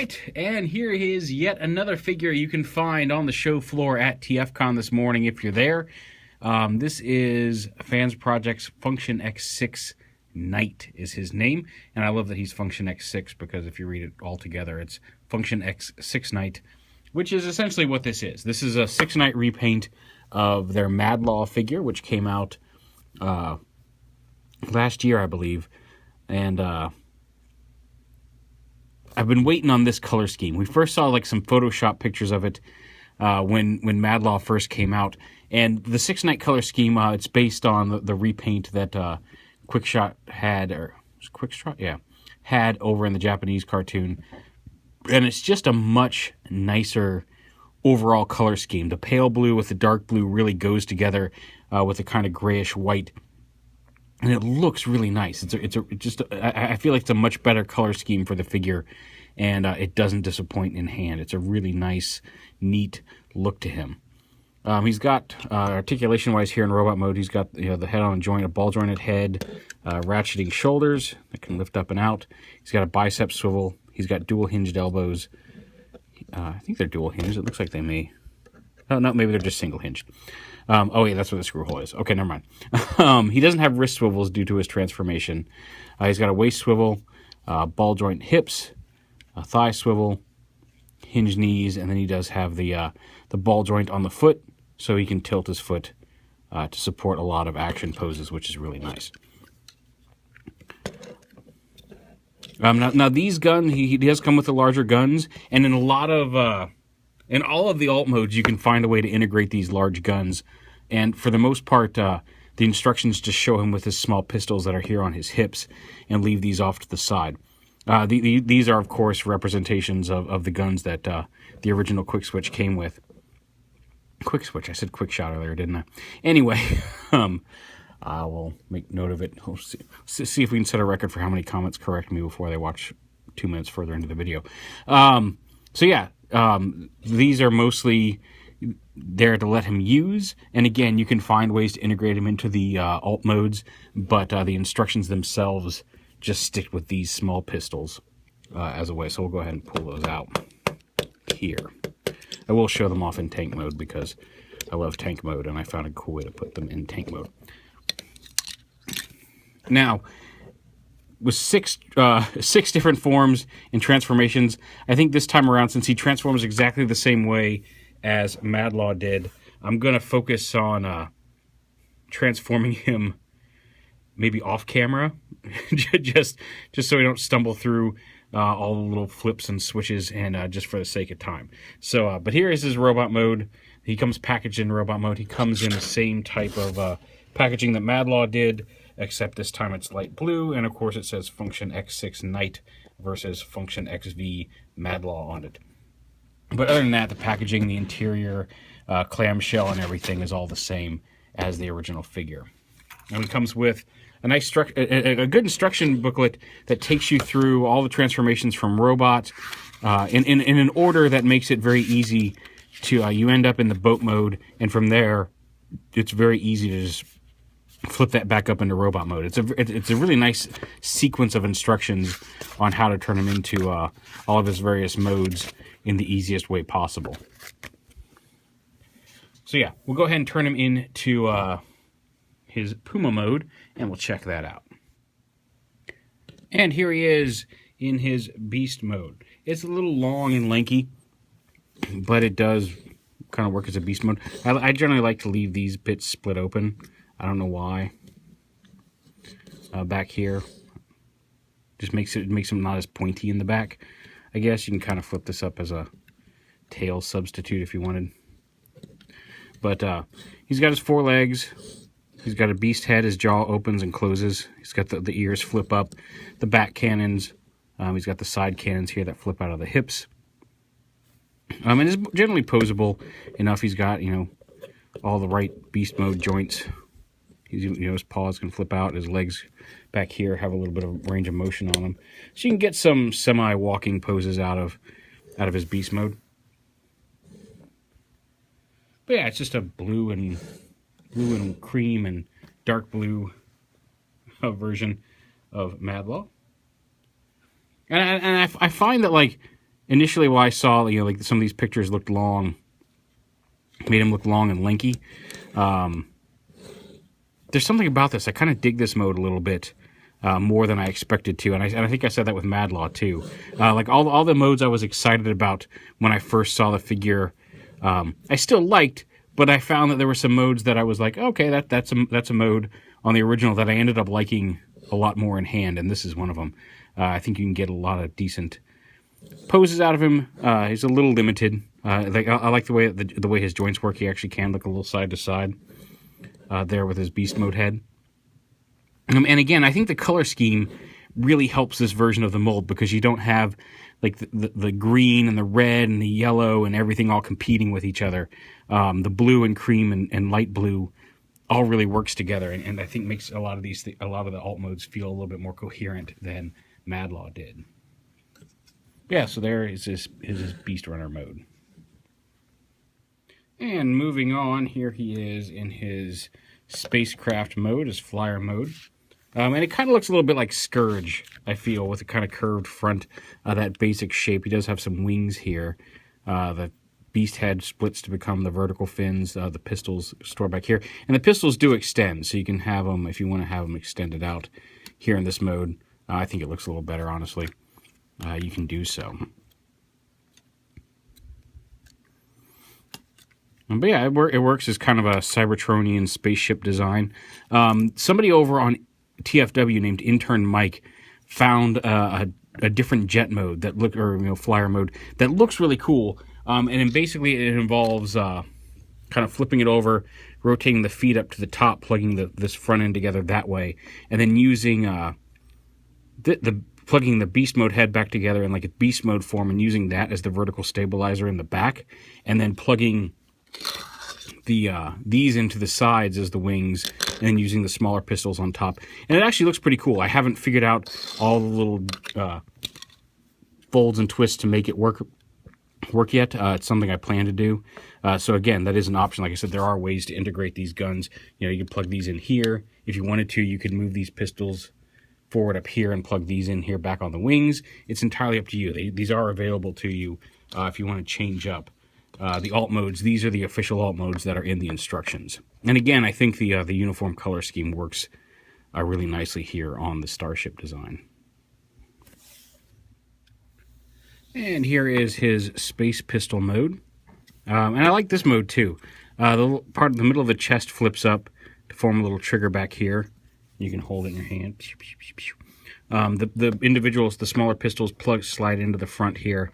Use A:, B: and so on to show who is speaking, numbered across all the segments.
A: right, and here is yet another figure you can find on the show floor at TFcon this morning if you're there. This is FansProject's Function-X6 Knight is his name, and I love that he's Function-X6 because if you read it all together, it's Function-X6 Knight, which is essentially what this is. This is a 6 Knight repaint of their Mad Law figure, which came out last year, I believe, and I've been waiting on this color scheme. We first saw like some Photoshop pictures of it when Mad Law first came out, and the 6 Knight color scheme, it's based on the repaint that Quickshot had, or was it Quickshot? Yeah, had over in the Japanese cartoon, and it's just a much nicer overall color scheme. The pale blue with the dark blue really goes together with a kind of grayish white, and it looks really nice. I feel like it's a much better color scheme for the figure, and it doesn't disappoint in hand. It's a really nice, neat look to him. He's got articulation-wise here in robot mode. He's got the head on a joint, a ball-jointed head, ratcheting shoulders that can lift up and out. He's got a bicep swivel. He's got dual-hinged elbows. I think they're dual-hinged. It looks like they may. Oh no, maybe they're just single-hinged. Oh, yeah, that's where the screw hole is. Okay, never mind. He doesn't have wrist swivels due to his transformation. He's got a waist swivel, ball joint hips, a thigh swivel, hinged knees, and then he does have the ball joint on the foot, so he can tilt his foot to support a lot of action poses, which is really nice. Now these guns, he does come with the larger guns, and in a lot of... in all of the alt modes, you can find a way to integrate these large guns, and for the most part, the instructions just show him with his small pistols that are here on his hips, and leave these off to the side. These are, of course, representations of the guns that the original Quick Switch came with. Quick Switch, I said Quick Shot earlier, didn't I? Anyway, I will make note of it. We'll see if we can set a record for how many comments correct me before they watch 2 minutes further into the video. So yeah. These are mostly there to let him use, and again, you can find ways to integrate him into the alt modes, but the instructions themselves just stick with these small pistols as a way. So we'll go ahead and pull those out here. I will show them off in tank mode because I love tank mode, and I found a cool way to put them in tank mode. Now, with six different forms and transformations, I think this time around, since he transforms exactly the same way as Mad Law did, I'm going to focus on transforming him maybe off camera, just so we don't stumble through all the little flips and switches, and just for the sake of time. So, but here is his robot mode. He comes packaged in robot mode. He comes in the same type of packaging that Mad Law did, except this time it's light blue, and of course it says Function-X6 Knight versus Function-XV Mad Law on it. But other than that, the packaging, the interior, clamshell, and everything is all the same as the original figure. And it comes with a nice a good instruction booklet that takes you through all the transformations from robot in an order that makes it very easy to, you end up in the boat mode, and from there, it's very easy to just flip that back up into robot mode. It's a really nice sequence of instructions on how to turn him into all of his various modes in the easiest way possible. So yeah, we'll go ahead and turn him into his Puma mode, and we'll check that out. And here he is in his Beast mode. It's a little long and lanky, but it does kind of work as a Beast mode. I generally like to leave these bits split open. I don't know why. Back here, just makes them not as pointy in the back. I guess you can kind of flip this up as a tail substitute if you wanted. But he's got his 4 legs. He's got a beast head. His jaw opens and closes. He's got the ears flip up, the back cannons. He's got the side cannons here that flip out of the hips. And it's generally posable enough. He's got all the right beast mode joints. His paws can flip out. His legs back here have a little bit of range of motion on them, so you can get some semi-walking poses out of his beast mode. But yeah, it's just a blue and cream and dark blue version of Mad Law. And I find that, like, initially while I saw, like some of these pictures looked long, made him look long and lanky. There's something about this. I kind of dig this mode a little bit more than I expected to, and I think I said that with Mad Law too. Like all the modes I was excited about when I first saw the figure, I still liked, but I found that there were some modes that I was like, okay, that's a mode on the original that I ended up liking a lot more in hand, and this is one of them. I think you can get a lot of decent poses out of him. He's a little limited. I like the way his joints work. He actually can look a little side to side there with his beast mode head. And again, I think the color scheme really helps this version of the mold, because you don't have like the green and the red and the yellow and everything all competing with each other. The blue and cream and light blue all really works together, and I think makes a lot of the alt modes feel a little bit more coherent than Mad Law did. Yeah, so there is his Beast Runner mode. And moving on, here he is in his Spacecraft mode, his flyer mode. And it kind of looks a little bit like Scourge, I feel, with a kind of curved front, that basic shape. He does have some wings here. The beast head splits to become the vertical fins. The pistols store back here. And the pistols do extend, so you can have them, if you want to have them extended out here in this mode. I think it looks a little better, honestly. You can do so. But yeah, it works as kind of a Cybertronian spaceship design. Somebody over on TFW named Intern Mike found a different jet mode flyer mode that looks really cool. And then basically it involves kind of flipping it over, rotating the feet up to the top, plugging this front end together that way, and then using plugging the beast mode head back together in like a beast mode form, and using that as the vertical stabilizer in the back, and then plugging these into the sides as the wings, and then using the smaller pistols on top. And it actually looks pretty cool. I haven't figured out all the little folds and twists to make it work yet. It's something I plan to do. So again, that is an option. Like I said, there are ways to integrate these guns. You can plug these in here. If you wanted to, you could move these pistols forward up here and plug these in here back on the wings. It's entirely up to you. These are available to you if you want to change up the alt modes. These are the official alt modes that are in the instructions. And again, I think the uniform color scheme works really nicely here on the Starship design. And here is his Space Pistol mode. And I like this mode too. The part of the middle of the chest flips up to form a little trigger back here. You can hold it in your hand. The individuals, the smaller pistols, slide into the front here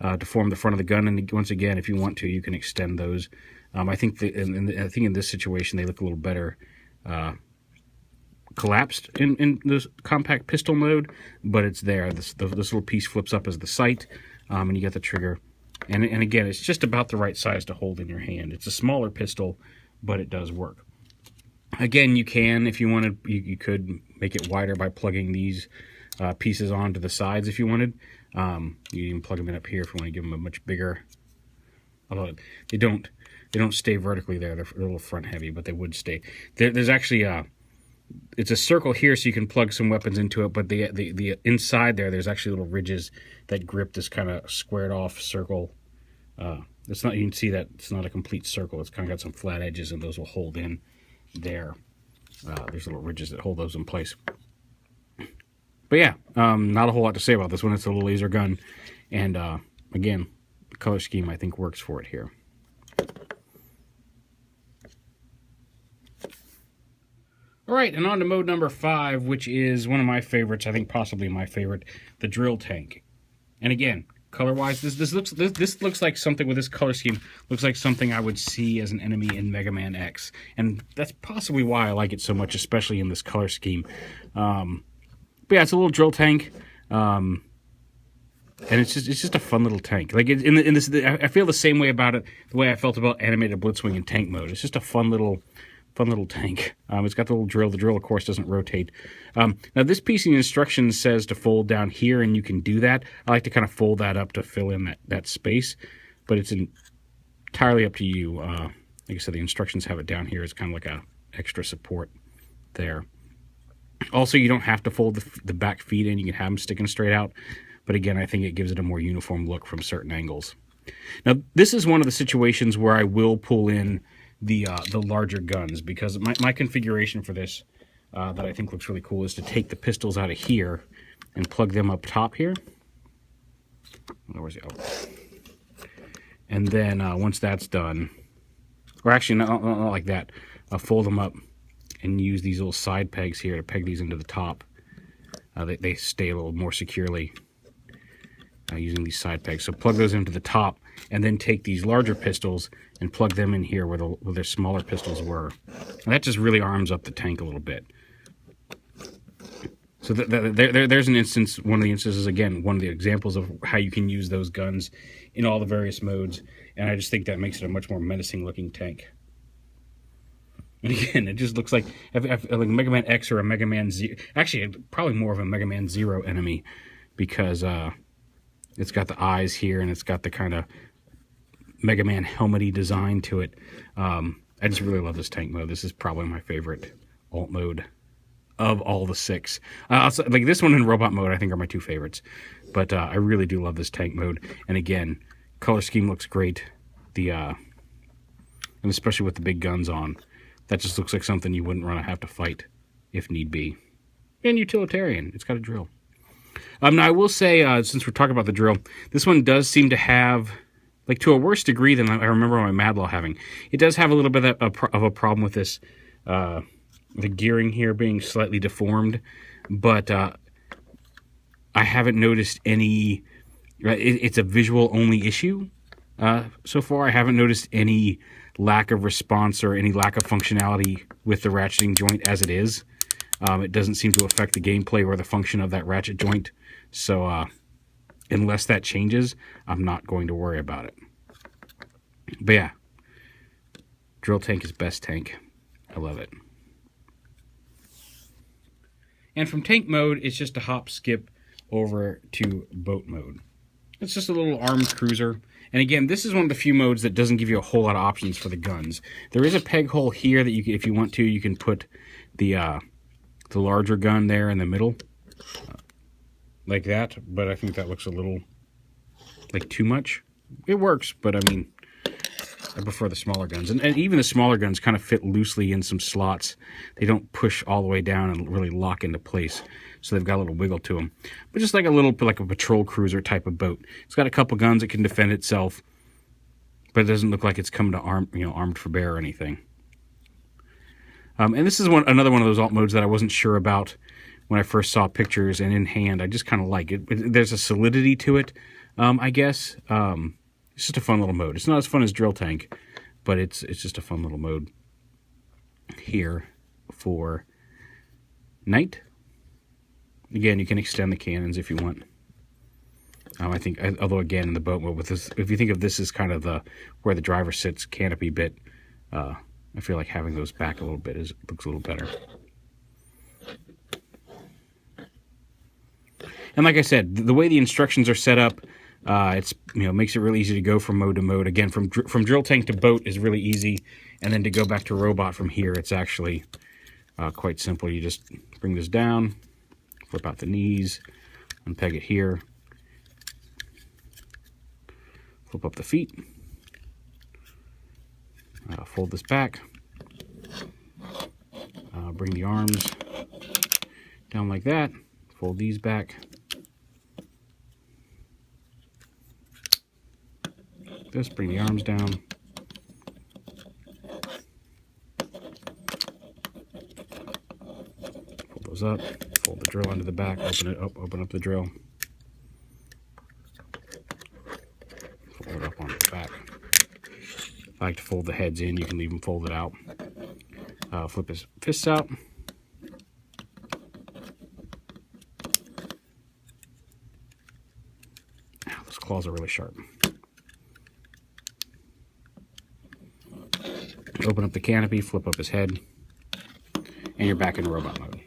A: to form the front of the gun. And once again, if you want to, you can extend those. I think in this situation they look a little better collapsed in this compact pistol mode, but it's there. This little piece flips up as the sight, and you get the trigger. And again, it's just about the right size to hold in your hand. It's a smaller pistol, but it does work. Again, you can, if you wanted, you could make it wider by plugging these pieces onto the sides if you wanted. You can even plug them in up here if you want to give them a much bigger. Although they don't stay vertically there. They're a little front heavy, but they would stay. There's actually it's a circle here, so you can plug some weapons into it. But the inside there's actually little ridges that grip this kind of squared off circle. It's not. You can see that it's not a complete circle. It's kind of got some flat edges, and those will hold in there. There's little ridges that hold those in place. But yeah, not a whole lot to say about this one. It's a little laser gun, and again, the color scheme I think works for it here. All right, and on to mode number 5, which is one of my favorites. I think possibly my favorite, the drill tank. And again, color-wise, this looks like something with this color scheme. Looks like something I would see as an enemy in Mega Man X, and that's possibly why I like it so much, especially in this color scheme. But yeah, it's a little drill tank, and it's just a fun little tank. Like I feel the same way about it, the way I felt about animated Blitzwing in tank mode. It's just a fun little tank. It's got the little drill. The drill, of course, doesn't rotate. Now, this piece in the instructions says to fold down here, and you can do that. I like to kind of fold that up to fill in that space, but it's entirely up to you. Like I said, the instructions have it down here. It's kind of like a extra support there. Also, you don't have to fold the back feet in. You can have them sticking straight out. but again, I think it gives it a more uniform look from certain angles. Now, this is one of the situations where I will pull in the larger guns, because my configuration for this that I think looks really cool is to take the pistols out of here and plug them up top here. Where's the outlet? And then once that's done, or actually not like that, I'll fold them up and use these little side pegs here to peg these into the top. They stay a little more securely using these side pegs. So plug those into the top, and then take these larger pistols and plug them in here where their smaller pistols were. And that just really arms up the tank a little bit. So there's an instance, one of the instances, again, one of the examples of how you can use those guns in all the various modes, and I just think that makes it a much more menacing looking tank. And again, it just looks like a Mega Man X or a Mega Man Zero. Actually, probably more of a Mega Man Zero enemy, because it's got the eyes here, and it's got the kind of Mega Man helmety design to it. I just really love this tank mode. This is probably my favorite alt mode of all the 6. Like this one and robot mode, I think, are my 2 favorites. But I really do love this tank mode. And again, color scheme looks great. And especially with the big guns on, that just looks like something you wouldn't want to have to fight if need be. And utilitarian. It's got a drill. Now I will say, since we're talking about the drill, this one does seem to have, like, to a worse degree than I remember my Madlaw having. It does have a little bit of a problem with this. The gearing here being slightly deformed, but I haven't noticed any. It's a visual only issue so far. I haven't noticed any lack of response or any lack of functionality with the ratcheting joint as it is. It doesn't seem to affect the gameplay or the function of that ratchet joint. So unless that changes, I'm not going to worry about it. But yeah, drill tank is best tank. I love it. And from tank mode, it's just a hop skip over to boat mode. It's just a little armed cruiser. And again, this is one of the few modes that doesn't give you a whole lot of options for the guns. There is a peg hole here that you can, if you want to, you can put the larger gun there in the middle, like that. But I think that looks a little like too much. It works, but I mean, I prefer the smaller guns. And even the smaller guns kind of fit loosely in some slots. They don't push all the way down and really lock into place. So they've got a little wiggle to them. But just like a patrol cruiser type of boat. It's got a couple guns that can defend itself. But it doesn't look like it's come to armed for bear or anything. And this is another one of those alt modes that I wasn't sure about when I first saw pictures, and in hand, I just kind of like it. There's a solidity to it, I guess. It's just a fun little mode. It's not as fun as Drill Tank, but it's just a fun little mode here for night. Again, you can extend the cannons if you want. I think, although again, in the boat mode with this, if you think of this as kind of where the driver sits canopy bit, I feel like having those back a little bit looks a little better. And like I said, the way the instructions are set up, makes it really easy to go from mode to mode. Again, from drill tank to boat is really easy, and then to go back to robot from here, it's actually quite simple. You just bring this down, flip out the knees, unpeg it here, flip up the feet, fold this back, bring the arms down like that, fold these back. Just bring the arms down. Fold those up. Fold the drill into the back. Open it up. Open up the drill. Fold it up onto the back. If I like to fold the heads in, you can leave them folded out. Flip his fists out. Those claws are really sharp. Open up the canopy, flip up his head, and you're back in robot mode.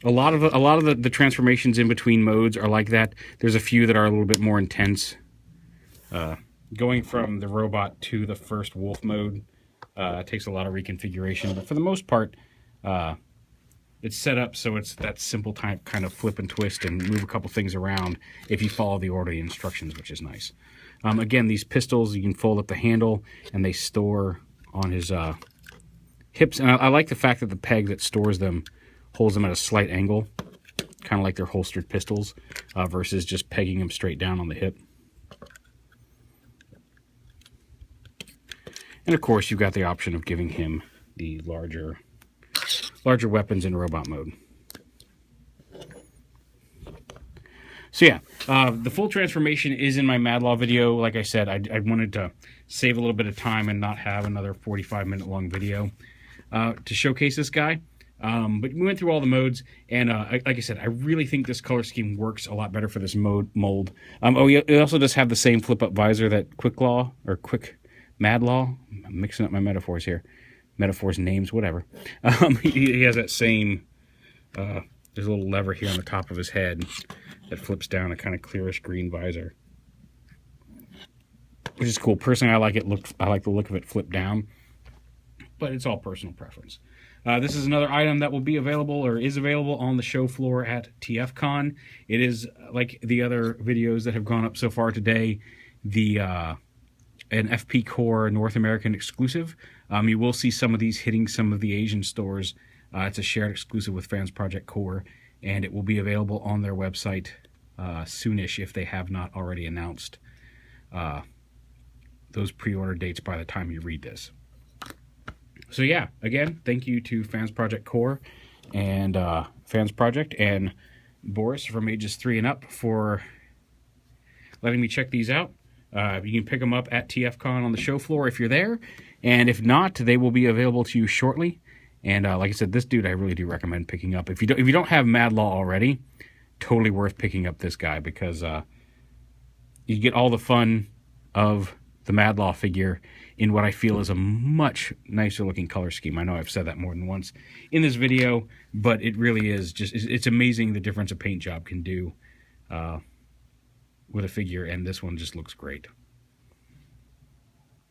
A: A lot of the transformations in between modes are like that. There's a few that are a little bit more intense. Going from the robot to the first wolf mode takes a lot of reconfiguration, but for the most part, it's set up so it's that simple type kind of flip and twist and move a couple things around if you follow the order of the instructions, which is nice. Again, these pistols, you can fold up the handle and they store on his hips. And I like the fact that the peg that stores them holds them at a slight angle, kind of like their holstered pistols, versus just pegging them straight down on the hip. And of course, you've got the option of giving him the larger weapons in robot mode. So yeah, the full transformation is in my Madlaw video. Like I said, I wanted to save a little bit of time and not have another 45-minute long video to showcase this guy. But we went through all the modes, and like I said, I really think this color scheme works a lot better for this mold. It also does have the same flip-up visor that Quick Madlaw. I'm mixing up my metaphors here. Metaphors, names, whatever. He has that same, there's a little lever here on the top of his head that flips down, a kind of clearish green visor, which is cool. Personally, I like the look of it flipped down, but it's all personal preference. This is another item that will be available, or is available, on the show floor at TFcon. It is, like the other videos that have gone up so far today, an FP Core North American exclusive. You will see some of these hitting some of the Asian stores. It's a shared exclusive with FansProject Core, and it will be available on their website soonish if they have not already announced those pre-order dates by the time you read this. So yeah, again, thank you to FansProject Core and FansProject and Boris from ages 3 and up for letting me check these out. You can pick them up at TFcon on the show floor if you're there, and if not, they will be available to you shortly. And like I said, this dude I really do recommend picking up. If you don't have Madlaw already, totally worth picking up this guy, because you get all the fun of the Madlaw figure in what I feel is a much nicer looking color scheme. I know I've said that more than once in this video, but it really is just, it's amazing the difference a paint job can do with a figure, and this one just looks great.